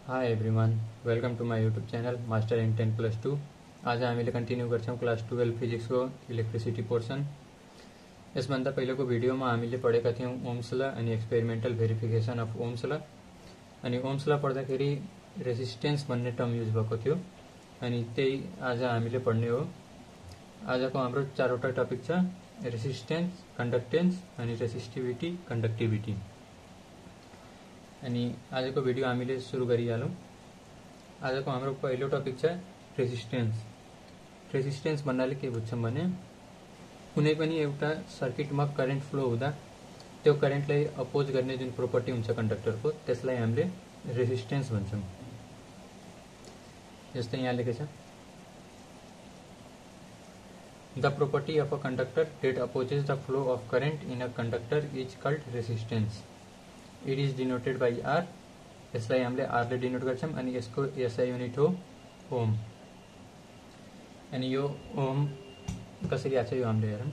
Hi everyone, welcome to my YouTube channel master in 10+2। आज हामीले continue गर्छौँ class 12 फिजिक्सको electricity portion. यसभन्दा पहिलेको भिडियोमा हामीले पढेका थियौँ ओम्स ल अनि एक्सपेरिमेन्टल भेरिफिकेसन अफ ओम्स ल। अनि ओम्स ल पढ्दाखेरि रेसिस्टेन्स भन्ने टर्म युज भएको थियो, अनि त्यही आज हामीले पढ्ने हो। आजको हाम्रो चारवटा टपिक छ, रेसिस्टेन्स, कन्डक्टेन्स अनि रेसिस्टिभिटी, कन्डक्टिभिटी। अनि आजको भिडियो हामीले सुरु गरिहालौँ। आजको हाम्रो पहिलो टपिक छ रेसिस्टेन्स। रेसिस्टेन्स भन्नाले के बुझ्छौँ भने कुनै पनि एउटा सर्किटमा करेन्ट फ्लो हुँदा त्यो करेन्टलाई अपोज गर्ने जुन प्रोपर्टी हुन्छ कन्डक्टरको, त्यसलाई हामीले रेसिस्टेन्स भन्छौँ। जस्तै यहाँ लेखेको छ, the property of a conductor that opposes the flow of current in a conductor is called resistance. It is denoted by R. यसलाई हामीले R ले डिनोट गर्छौं अनि यसको SI युनिट हो ओम। अनि यो ओम कसरी आछ यो हामीले हेरौँ।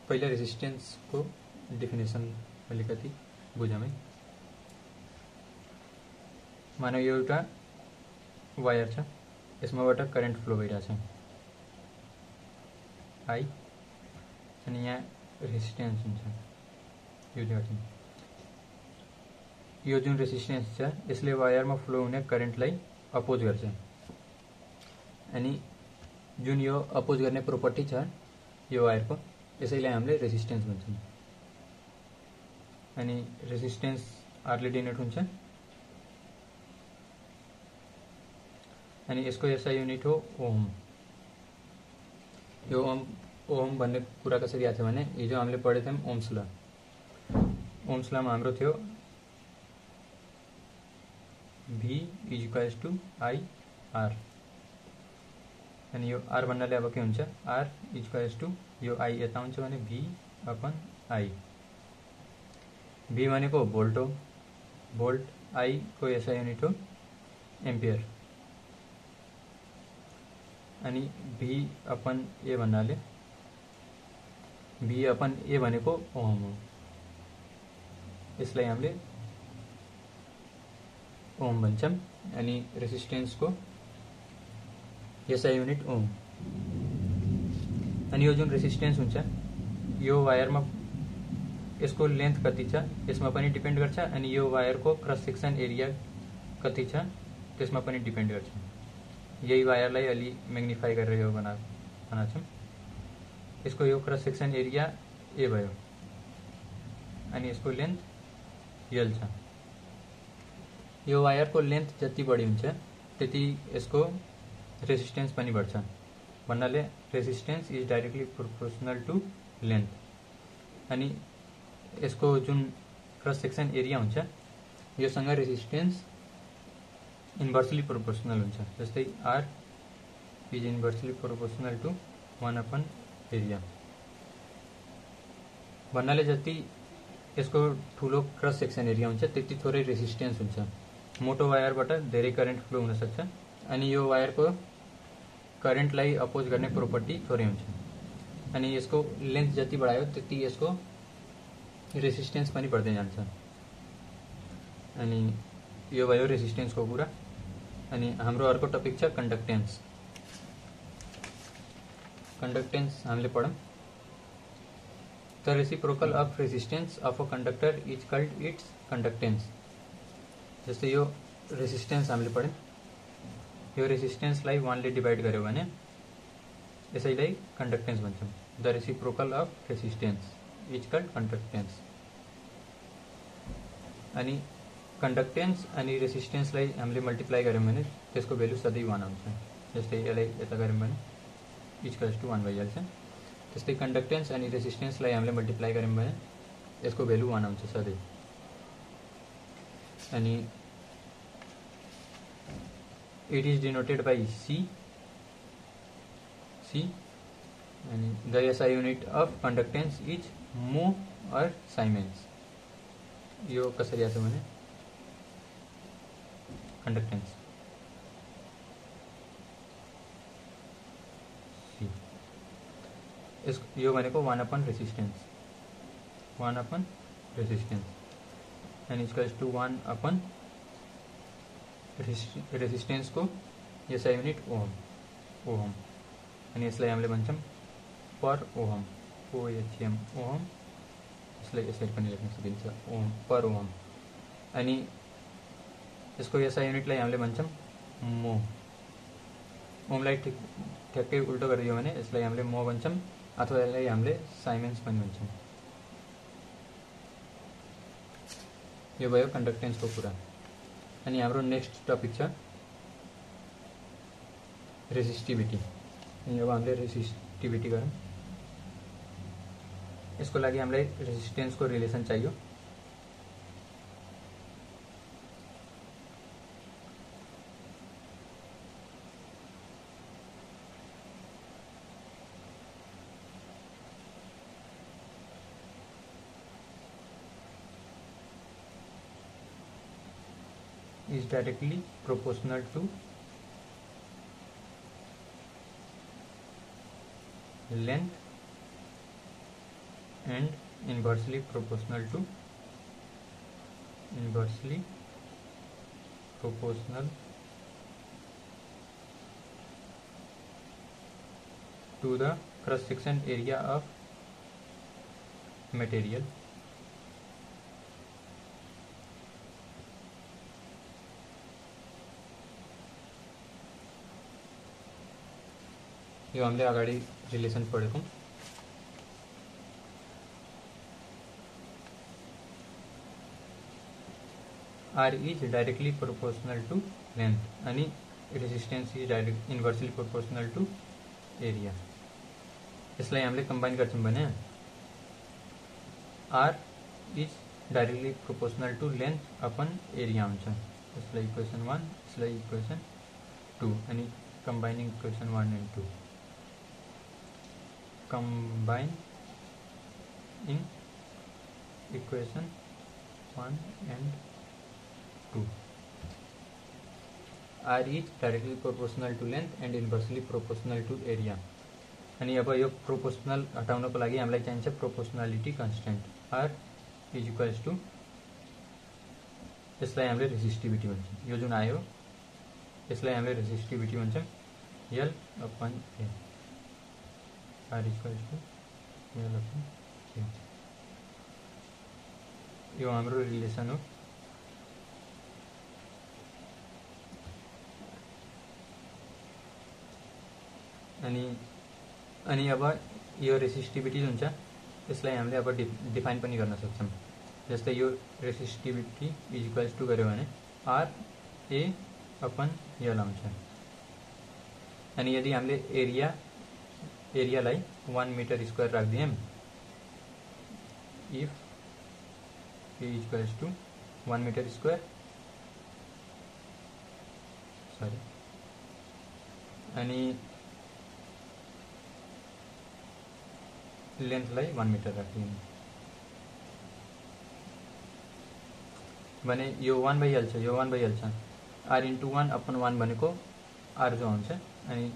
पहिला रेसिस्टेन्स को डेफिनेसन अलिकति बुझौँ है। मानौ यो एउटा वायर छ, यसमाबाट करेन्ट फ्लो भइरहेछ I, अनि यहाँ रेसिस्टेन्स हुन्छ यो जति। यो जुन रेसिस्टेन्स छ यसले वायरमा फ्लो हुने करेन्टलाई अपोज गर्छ। अनि जुन यो अपोज गर्ने प्रोपर्टी छ यो वायरको, यसैलाई हामीले रेसिस्टेन्स भन्छौँ। अनि रेसिस्टेन्स R ले डिनोट हुन्छ अनि यसको SI युनिट हो ओम। यो ओम भन्ने कुरा कसरी आछ भने हिजो हामीले पढेको थियौँ ओम्स ल। ओम्स लमा हाम्रो थियो V = IR। अनि यो R भन्नाले अब के हुन्छ, R = यो I यता हुन्छ भने V/I। V भनेको भोल्ट हो, भोल्ट। I को SI युनिट हो एम्पियर। अनि V/A भन्नाले V/A भनेको ओम हो, यसलाई हामीले ओम भन्छौं। अनि रेसिस्टेन्स को SI युनिट ओम। अनि यो जुन रेसिस्टेन्स हुन्छ यो वायरमा यसको लेन्थ कति छ यसमा पनि डिपेन्ड गर्छ, अनि यो वायरको क्रस सेक्सन एरिया कति छ त्यसमा पनि डिपेन्ड गर्छ। यही वायरलाई अलि मैग्निफाई गरेर यो बनाछौं। यसको यो क्रस सेक्सन एरिया A भयो अनि यसको लेन्थ L छ। यो वायरको लेन्थ जति बढी हुन्छ त्यति यसको रेसिस्टेन्स पनि बढ्छ। भन्नाले resistance is directly proportional to length. अनि यसको जुन क्रस सेक्सन एरिया हुन्छ योसँग रेसिस्टेन्स इन्भर्सली प्रोपोर्सनल हुन्छ। जस्तै R is inversely proportional to 1/एरिया। भन्नाले जति यसको ठुलो क्रस सेक्सन एरिया हुन्छ त्यति थोरै रेसिस्टेन्स हुन्छ। मोटो वायरबाट धेरै करेन्ट फ्लो हुन सक्छ अनि यो वायरको करेन्टलाई अपोज गर्ने प्रोपर्टी थोरै हुन्छ। अनि यसको लेन्थ जति बढायो त्यति यसको रेसिस्टेन्स पनि बढ्दै जान्छ। अनि यो भयो रेसिस्टेन्सको कुरा। अनि हाम्रो अर्को टपिक छ कन्डक्टेन्स। कन्डक्टेन्स हामीले पढौँ। The reciprocal of resistance of a conductor is called its conductance. जस्तै यो रेसिस्टेन्स हामीले पढ्यौँ, यो रेसिस्टेन्सलाई 1 ले डिभाइड गर्यो भने यसैलाई कन्डक्टेन्स भन्छौँ। The reciprocal of resistance is called conductance. अनि कन्डक्टेन्स अनि रेसिस्टेन्सलाई हामीले मल्टिप्लाई गर्यौँ भने त्यसको भ्यालु सधैँ 1 आउँछ। जस्तै यसलाई यता गर्यौँ भने = 1 भइहाल्छ। त्यस्तै कन्डक्टेन्स अनि रेसिस्टेन्सलाई हामीले मल्टिप्लाई गर्यौँ भने यसको भ्यालु 1 आउँछ सधैँ। अनि it is denoted by C। अनि the SI unit of conductance is mho or siemens. यो कसरी आछ भने कन्डक्टेन्स यो भनेको 1/रेसिस्टेन्स। N equals to 1 upon resistance को SI युनिट ओहम आणि यसलाई हामीले भन्छौँ पर ओहम OHM ओहम, यसलाई यसरी पनि लेख्न सकिन्छ ओहम पर ओहम। अनि यसको SI युनिटलाई हामीले भन्छौँ मो। ओमलाई ठ्याक्कै उल्टो गरिदियो भने यसलाई हामीले मो भन्छौँ अथवा यसलाई हामीले साइमेन्स पनि भन्छौँ। यो भयो कन्डक्टेन्सको कुरा। अनि हाम्रो नेक्स्ट टपिक छ रेसिस्टिभिटी। अनि अब हामीले रेसिस्टिभिटी गरौँ। यसको लागि हामीलाई रेसिस्टेन्सको रिलेसन चाहियो। is directly proportional to length and inversely proportional to the cross section area of material। यो हामीले अगाडि रिलेसन पढेको। R is directly proportional to length अनि resistance is inversely proportional to area। यसलाई हामीले कम्बाइन गर्छौं भने R is directly proportional to length upon area हुन्छ। यसलाई इक्वेसन 1, यसलाई इक्वेसन 2 अनि कम्बाइनिङ equation 1 and 2। combine in equation 1 and 2। R is directly proportional to length and inversely proportional to area। अनि अब यो प्रोपोर्शनल हटाउनको लागि हामीलाई चाहिन्छ proportionality constant. R is equals to यसलाई हामीले रेसिस्टिभिटी भन्छौँ। यो जुन आयो यसलाई हामीले रेसिस्टिभिटी भन्छौँ L upon A। R equals to L upon A। यो हाम्रो रिलेसन हो। अनि अब यो रेसिस्टिभिटी हुन्छ यसलाई हामीले अब डिफाइन पनि गर्न सक्छौँ। जस्तै यो रेसिस्टिभिटी इज इक्वल्स टू गर्यो भने R A अपन L आउँछ। अनि यदि हामीले एरियालाई 1 मीटर स्क्वायर राखिदियौं, if A equals to 1 metre square sorry अनि लेन्थलाई 1 मीटर राखिदियौं भने यो 1 भइहाल्छ, यो 1 भइहाल्छ। R into 1 अपन 1 भनेको R जो हुन्छ अनि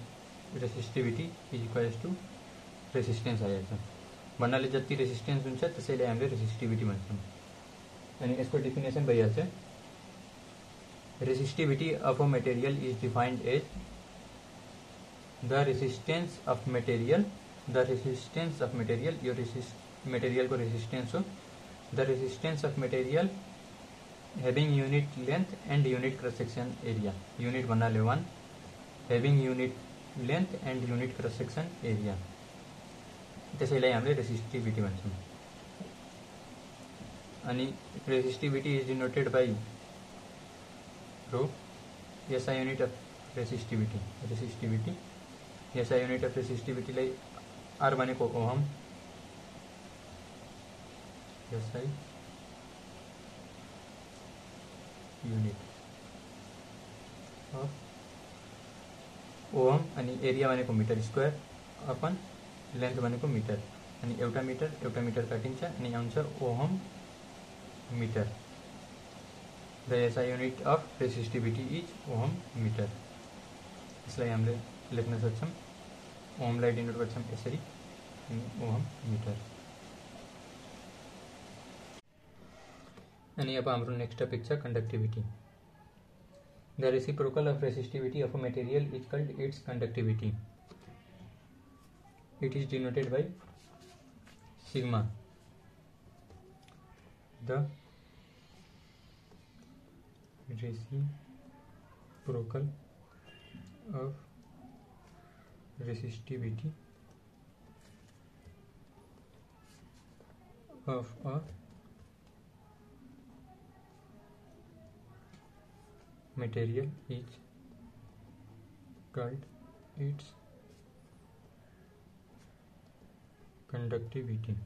resistivity is equals to resistance आइहाल्छ। भन्नाले जति रेसिस्टेन्स हुन्छ त्यसैले हामीले रेसिस्टिभिटी भन्छौँ। अनि यसको डेफिनेसन भइहाल्छ resistivity of a material is defined as the resistance of material यो मटेरियल को रेसिस्टेन्स हो। The resistance of material having unit length and unit cross section area. Unit भन्नाले 1, having unit length and unit cross section area, त्यसैलाई हामीले resistivity भन्छौँ। अनि resistivity is denoted by rho. SI unit of resistivity SI unit of रेसिस्टिभिटीलाई R भनेको ohm, SI unit of ohm अनि area भनेको metre square upon length भनेको metre अनि एउटा मिटर काटिन्छ अनि आउँछ ohm metre. The SI unit of resistivity is ohm metre. यसलाई हामीले लेख्न सक्छौँ ओहमलाई डिनोट गर्छौँ यसरी ओहम मिटर। अनि अब हाम्रो नेक्स्ट टपिक छ conductivity. The reciprocal of resistivity of a material is called it's conductivity. It is denoted by sigma. The reciprocal of resistivity of a material is called its conductivity.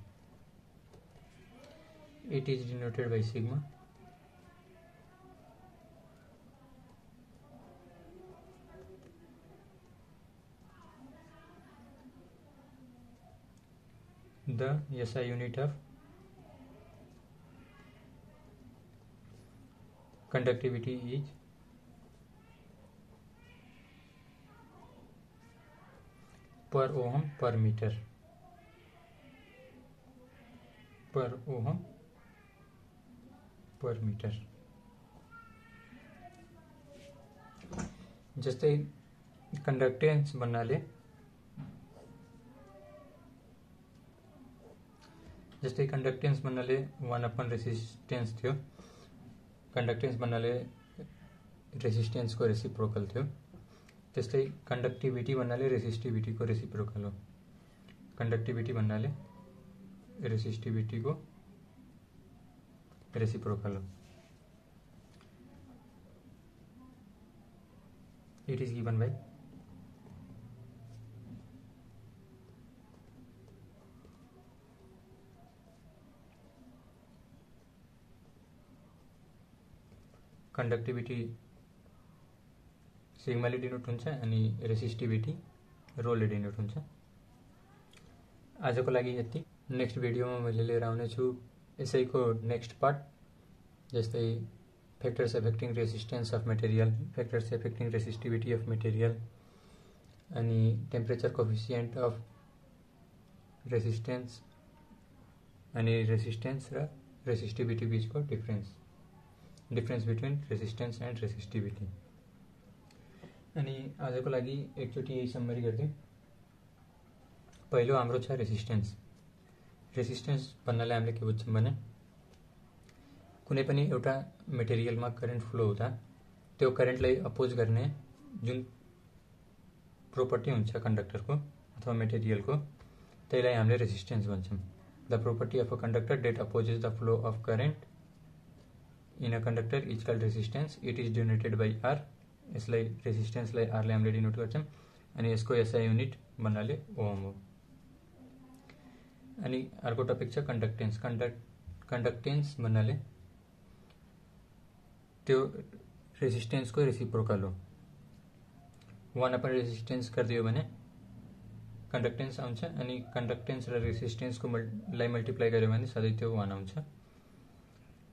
It is denoted by sigma. The SI unit of conductivity is per ohm per meter. Per ohm per meter। जस्तै conductance भन्नाले जस्तै conductance भन्नाले 1/, resistance थियो। Conductance भन्नाले resistance को reciprocal थियो। त्यस्तै conductivity भन्नाले रेसिस्टिविटी को रेसिप्रोकल हो। कंडक्टिविटी भन्नाले रेसिस्टिविटी को रेसिप्रोकल हो। It is given by conductivity सिग्माले डिनोट हुन्छ अनि रेसिस्टिविटी रोले डिनोट हुन्छ। आजको लागि यति। नेक्स्ट भिडियोमा मैले लिएर आउने छु यसैको नेक्स्ट पार्ट, जस्तै factors affecting resistance of material, factors affecting resistivity of material, अनि टेम्परेचर कोफिसिएंट अफ रेसिस्टेंस, अनि रेसिस्टेंस र रेसिस्टिविटी बीचको difference between resistance and resistivity. अनि आजको लागि एकचोटि यही समरी गर्दै। पहिलो हाम्रो छ रेसिस्टेंस। रेसिस्टेंस भन्नाले हामीले के बुझ्छौं भने कुनै पनि एउटा मटेरियलमा करेन्ट फ्लो हुँदा त्यो करेन्टलाई अपोज गर्ने जुन प्रोपर्टी हुन्छ कंडक्टरको अथवा मटेरियलको त्यसलाई हामीले रेसिस्टेंस भन्छौं। The property of a conductor that opposes the flow of current in a conductor is called resistance. It is denoted by R. यसलाई रेसिस्टेंसलाई आर ले हामीले डिनोट गर्छौं अनि यसको एसआई युनिट भन्नाले ओम हो। अनि अर्को टपिक छ कंडक्टेंस। कंडक्टेंस भन्नाले त्यो रेसिस्टेंस को रेसिप्रोकल हो। 1/, रेसिस्टेंस गरिदियो भने कंडक्टेंस आउँछ अनि कंडक्टेंस र रेसिस्टेंस को लाई मल्टिप्लाई गर्यो भने सधैं त्यो 1 आउँछ।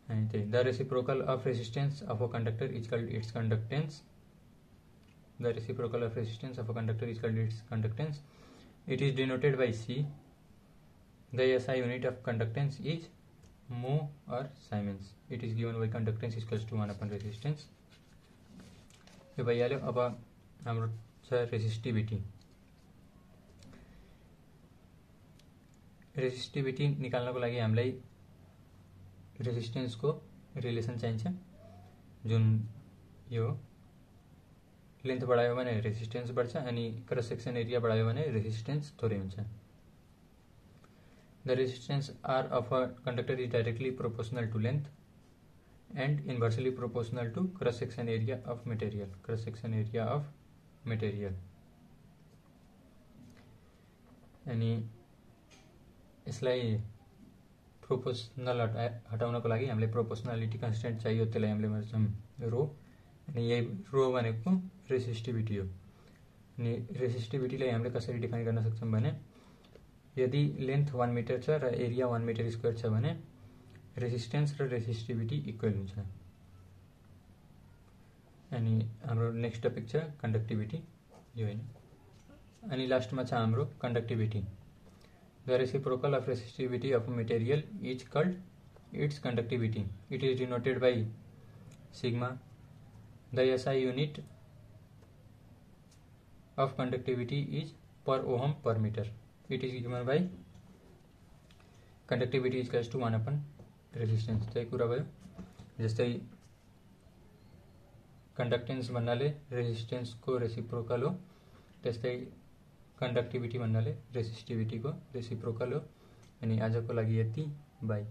अनि त्यही the reciprocal of resistance of a conductor is called its conductance. The reciprocal of resistance of a conductor is called its conductance. It is denoted by C. The SI unit of conductance is mho or Siemens. It is given by conductance is equals to 1/, resistance। यो भइहाल्यो। अब हाम्रो छ resistivity. Resistivity निकाल्नको लागि हामीलाई resistance को relation चाहिन्छ, जुन यो लेन्थ बढायो भने रेसिस्टेंस बढ्छ अनि क्रस सेक्सन एरिया बढायो भने रेसिस्टेंस थोरै हुन्छ। The resistance R of a conductor is directly proportional to length and inversely proportional to cross section area of material. Cross section area of material। अनि यसलाई proportional हटाउनको लागि हामीले proportionality constant चाहियो, त्यसलाई हामीले भन्छौं रो। अनि यही रो भनेको रेसिस्टिविटी हो। अनि रेसिस्टिविटीलाई हामीले कसरी डिफाइन गर्न सक्छौं भने यदि लेन्थ 1 मिटर छ र एरिया 1 मिटर स्क्वायर छ भने रेसिस्टेंस र रेसिस्टिविटी इक्वल हुन्छ। अनि हाम्रो नेक्स्ट टपिक छ कंडक्टिविटी, यो हैन। अनि लास्टमा छ हाम्रो conductivity. The reciprocal of resistivity of a material is called its conductivity. It is denoted by sigma. The SI unit of conductivity is per ohm per meter. It is given by conductivity is equals to 1 upon resistance. त्यही कुरा भयो। जस्तै conductance भन्नाले रेसिस्टेन्सको reciprocal हो, त्यस्तै कंडक्टिभिटी भन्नाले रेसिस्टिभिटीको reciprocal हो। अनि आजको लागि यति, बाई।